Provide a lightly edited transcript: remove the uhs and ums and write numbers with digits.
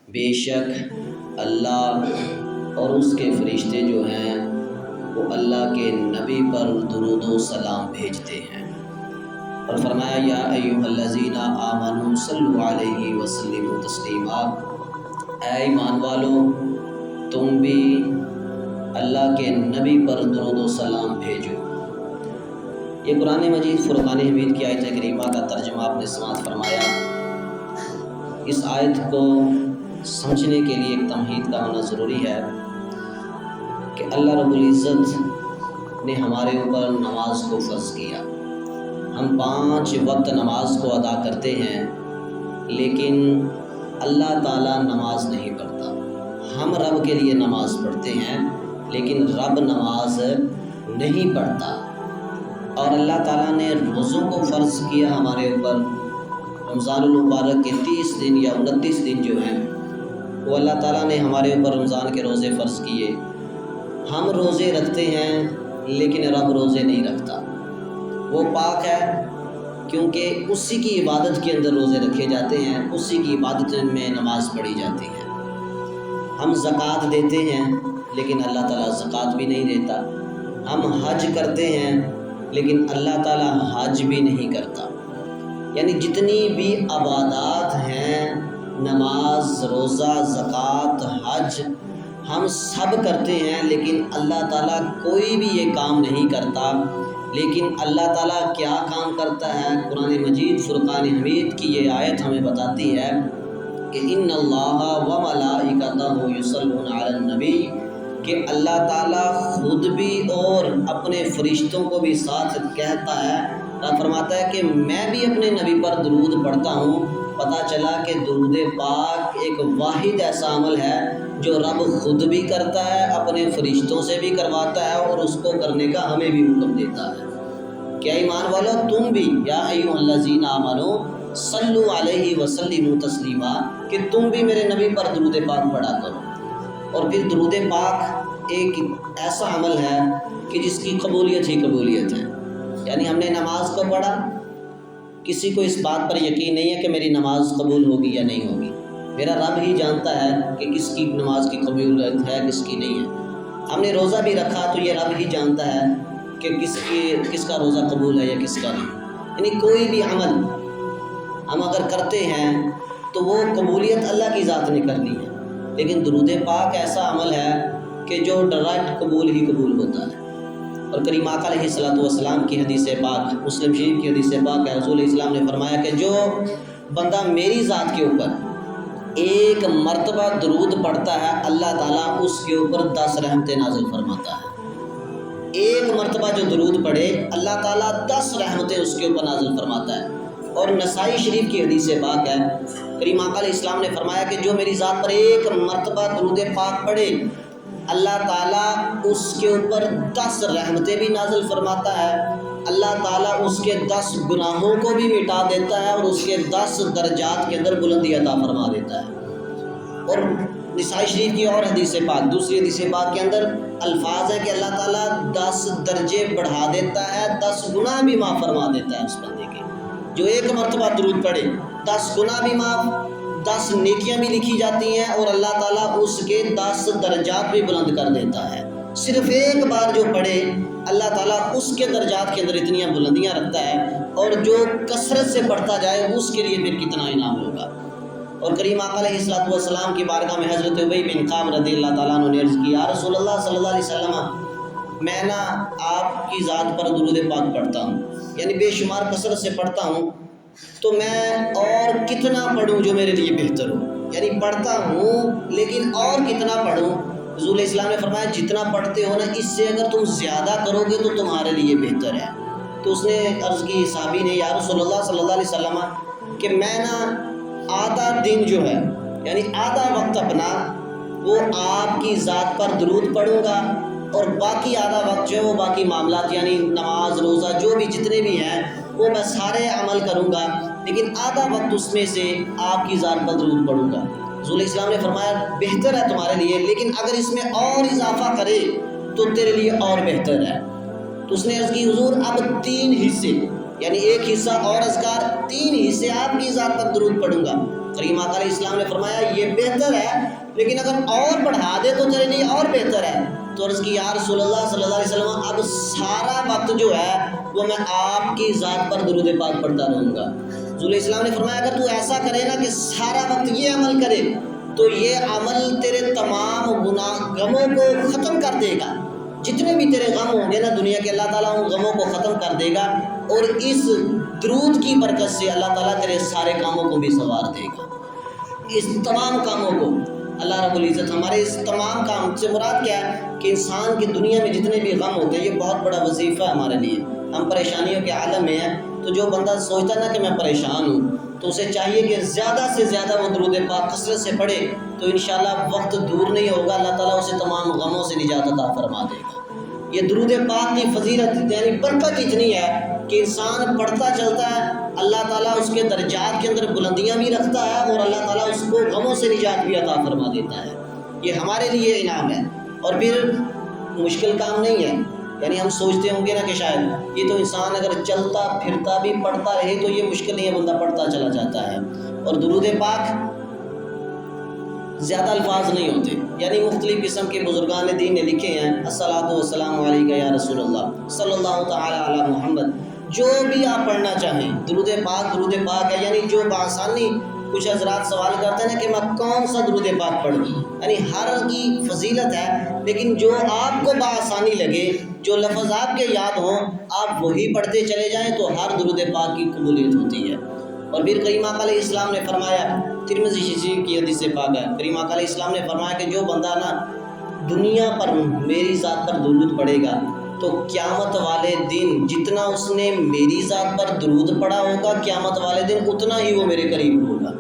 بے شک اللہ اور اس کے فرشتے جو ہیں وہ اللہ کے نبی پر درود و سلام بھیجتے ہیں، اور فرمایا یا ایھا الذین آمنوا صلوا علیہ وسلموا تسلیما، اے ایمان والو تم بھی اللہ کے نبی پر درود و سلام بھیجو۔ یہ قرآن مجید فرقان حمید کی آیت کریمہ کا ترجمہ آپ نے سماعت فرمایا۔ اس آیت کو سمجھنے کے لیے ایک تمہید کا ہونا ضروری ہے کہ اللہ رب العزت نے ہمارے اوپر نماز کو فرض کیا۔ ہم 5 وقت نماز کو ادا کرتے ہیں، لیکن اللہ تعالیٰ نماز نہیں پڑھتا۔ ہم رب کے لیے نماز پڑھتے ہیں، لیکن رب نماز نہیں پڑھتا۔ اور اللہ تعالیٰ نے روزوں کو فرض کیا ہمارے اوپر۔ رمضان المبارک کے 30 دن یا 29 دن جو ہیں وہ اللہ تعالیٰ نے ہمارے اوپر رمضان کے روزے فرض کیے۔ ہم روزے رکھتے ہیں لیکن رب روزے نہیں رکھتا۔ وہ پاک ہے کیونکہ اسی کی عبادت کے اندر روزے رکھے جاتے ہیں، اسی کی عبادت میں نماز پڑھی جاتی ہے۔ ہم زکوٰۃ دیتے ہیں لیکن اللہ تعالیٰ زکوٰۃ بھی نہیں دیتا۔ ہم حج کرتے ہیں لیکن اللہ تعالیٰ حج بھی نہیں کرتا۔ یعنی جتنی بھی عبادات ہیں، نماز، روزہ، زکوٰۃ، حج، ہم سب کرتے ہیں، لیکن اللہ تعالیٰ کوئی بھی یہ کام نہیں کرتا۔ لیکن اللہ تعالیٰ کیا کام کرتا ہے؟ قرآن مجید فرقان حمید کی یہ آیت ہمیں بتاتی ہے کہ ان اللہ و ملائکتہ یصلون علی النبی، کہ اللہ تعالیٰ خود بھی اور اپنے فرشتوں کو بھی ساتھ کہتا ہے، فرماتا ہے کہ میں بھی اپنے نبی پر درود پڑھتا ہوں۔ پتہ چلا کہ درود پاک ایک واحد ایسا عمل ہے جو رب خود بھی کرتا ہے، اپنے فرشتوں سے بھی کرواتا ہے، اور اس کو کرنے کا ہمیں بھی حکم دیتا ہے۔ کیا ایمان والو تم بھی یا ایھا الذین آمنوا صلوا علیہ وسلموا تسلیما، کہ تم بھی میرے نبی پر درود پاک پڑھا کرو۔ اور پھر درود پاک ایک ایسا عمل ہے کہ جس کی قبولیت ہی قبولیت ہے۔ یعنی ہم نے نماز کو پڑھا، کسی کو اس بات پر یقین نہیں ہے کہ میری نماز قبول ہوگی یا نہیں ہوگی۔ میرا رب ہی جانتا ہے کہ کس کی نماز کی قبولیت ہے، کس کی نہیں ہے۔ ہم نے روزہ بھی رکھا تو یہ رب ہی جانتا ہے کہ کس کا روزہ قبول ہے یا کس کا نہیں۔ یعنی کوئی بھی عمل ہم اگر کرتے ہیں تو وہ قبولیت اللہ کی ذات نے کرنی ہے، لیکن درود پاک ایسا عمل ہے کہ جو ڈائریکٹ قبول ہی قبول ہوتا ہے۔ اور کریم آقا علیہ الصلوۃ والسلام کی حدیث پاک، مسلم شریف کی حدیث پاک ہے، رسول اسلام نے فرمایا کہ جو بندہ میری ذات کے اوپر ایک مرتبہ درود پڑھتا ہے، اللہ تعالیٰ اس کے اوپر 10 رحمتیں نازل فرماتا ہے۔ ایک مرتبہ جو درود پڑھے، اللہ تعالیٰ 10 رحمتیں اس کے اوپر نازل فرماتا ہے۔ اور نسائی شریف کی حدیث پاک ہے، کریم آقا علیہ السلام نے فرمایا کہ جو میری ذات پر ایک مرتبہ درود پاک پڑھے، اللہ تعالیٰ اس کے اوپر 10 رحمتیں بھی نازل فرماتا ہے۔ اللہ تعالیٰ اس کے 10 گناہوں کو بھی مٹا دیتا ہے، اور اس کے 10 درجات کے اندر بلندی عطا فرما دیتا ہے۔ اور نسائی شریف کی اور حدیث پاک، دوسری حدیث پاک کے اندر الفاظ ہے کہ اللہ تعالیٰ 10 درجے بڑھا دیتا ہے، 10 گناہ بھی معاف فرما دیتا ہے اس بندے کے۔ جو ایک مرتبہ درود پڑھے، 10 گناہ بھی معاف، 10 نیکیاں بھی لکھی جاتی ہیں، اور اللہ تعالیٰ اس کے 10 درجات بھی بلند کر دیتا ہے۔ صرف ایک بار جو پڑھے، اللہ تعالیٰ اس کے درجات کے اندر اتنی بلندیاں رکھتا ہے، اور جو کثرت سے پڑھتا جائے اس کے لیے پھر کتنا انعام ہوگا۔ اور کریم آقا علیہ الصلوۃ والسلام کی بارگاہ میں حضرت ابی بن کعب رضی اللہ تعالیٰ عنہ نے عرض کی، یا رسول اللہ صلی اللہ علیہ وسلم، میں آپ کی ذات پر درود پاک پڑھتا ہوں، یعنی بے شمار کثرت سے پڑھتا ہوں، تو میں اور کتنا پڑھوں جو میرے لیے بہتر ہو؟ یعنی پڑھتا ہوں لیکن اور کتنا پڑھوں؟ رسول اسلام نے فرمایا جتنا پڑھتے ہو نا، اس سے اگر تم زیادہ کرو گے تو تمہارے لیے بہتر ہے۔ تو اس نے عرض کی، صحابی نے، یا رسول اللہ صلی اللہ علیہ وسلم، کہ میں آدھا دن جو ہے، یعنی آدھا وقت اپنا وہ آپ کی ذات پر درود پڑھوں گا، اور باقی آدھا وقت جو ہے وہ باقی معاملات، یعنی نماز، روزہ، جو بھی جتنے بھی ہیں وہ میں سارے عمل کروں گا، لیکن آدھا وقت اس میں سے آپ کی ذات پر درود پڑھوں گا۔ رسول اسلام نے فرمایا بہتر ہے تمہارے لیے، لیکن اگر اس میں اور اضافہ کرے تو تیرے لیے اور بہتر ہے۔ تو اس نے عرض کی، حضور اب 3 حصے، یعنی ایک حصہ اور اذکار، 3 حصے آپ کی ذات پر درود پڑھوں گا۔ کریم آقا علیہ السلام نے فرمایا یہ بہتر ہے، لیکن اگر اور بڑھا دے تو تیرے لیے اور بہتر ہے۔ تو عرض کی یا رسول اللہ صلی اللہ علیہ وسلم اب سارا وقت جو ہے وہ میں آپ کی ذات پر درود پاک پڑھتا رہوں گا۔ رسول اسلام نے فرمایا اگر تو ایسا کرے نا کہ سارا وقت یہ عمل کرے تو یہ عمل تیرے تمام غموں کو ختم کر دے گا۔ جتنے بھی تیرے غم ہوں گے نا دنیا کے، اللہ تعالیٰ ان غموں کو ختم کر دے گا، اور اس درود کی برکت سے اللہ تعالیٰ تیرے سارے کاموں کو بھی سنوار دے گا۔ اس تمام کاموں کو اللہ رب العزت، ہمارے اس تمام کام سے مراد کیا ہے کہ انسان کی دنیا میں جتنے بھی غم ہوتے ہیں، یہ بہت بڑا وظیفہ ہے ہمارے لیے۔ ہم پریشانیوں کے عالم میں ہیں، تو جو بندہ سوچتا ہے نا کہ میں پریشان ہوں، تو اسے چاہیے کہ زیادہ سے زیادہ وہ درود پاک کثرت سے پڑھے، تو انشاءاللہ وقت دور نہیں ہوگا، اللہ تعالیٰ اسے تمام غموں سے نجات عطا فرما دے گا۔ یہ درود پاک کی فضیلت یعنی برکت اتنی ہے کہ انسان پڑھتا چلتا ہے، اللہ تعالیٰ اس کے درجات کے اندر بلندیاں بھی رکھتا ہے، اور اللہ تعالیٰ اس کو غموں سے نجات بھی عطا فرما دیتا ہے۔ یہ ہمارے لیے انعام ہے، اور پھر مشکل کام نہیں ہے۔ یعنی ہم سوچتے ہوں گے نا کہ شاید یہ تو انسان اگر چلتا پھرتا بھی پڑھتا رہے تو یہ مشکل نہیں ہے، بندہ پڑھتا چلا جاتا ہے۔ اور درود پاک زیادہ الفاظ نہیں ہوتے، یعنی مختلف قسم کے بزرگان دین نے لکھے ہیں، الصلاۃ والسلام علیک یا رسول اللہ صلی اللہ تعالی علی محمد، جو بھی آپ پڑھنا چاہیں درود پاک ہے۔ یعنی جو بآسانی، کچھ حضرات سوال کرتے ہیں نا کہ میں کون سا درود پاک پڑھوں، یعنی ہر کی فضیلت ہے، لیکن جو آپ کو بآسانی لگے، جو لفظ آپ کے یاد ہوں، آپ وہی پڑھتے چلے جائیں تو ہر درود پاک کی قبولیت ہوتی ہے۔ اور پھر کریم آقا علیہ السلام نے فرمایا، ترمذی شریف کی حدیث پاک ہے، کریم آقا علیہ السلام نے فرمایا کہ جو بندہ نا دنیا پر میری ذات پر درود پڑھے گا تو قیامت والے دن جتنا اس نے میری ذات پر درود پڑھا ہوگا، قیامت والے دن اتنا ہی وہ میرے قریب ہوگا۔